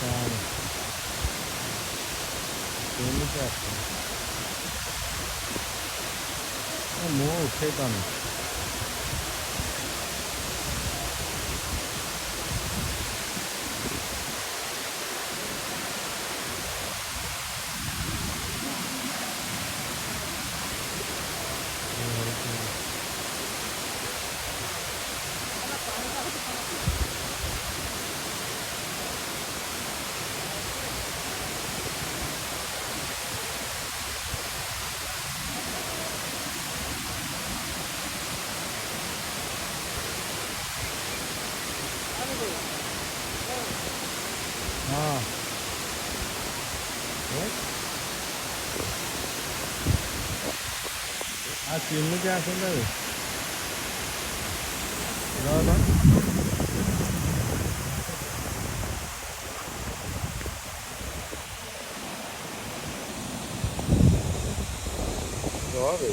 Yani şeyimiz yaptı. Ama o şeytan. Ha, evet. Ha, suyunu gelsin de. Buradan. Doğru.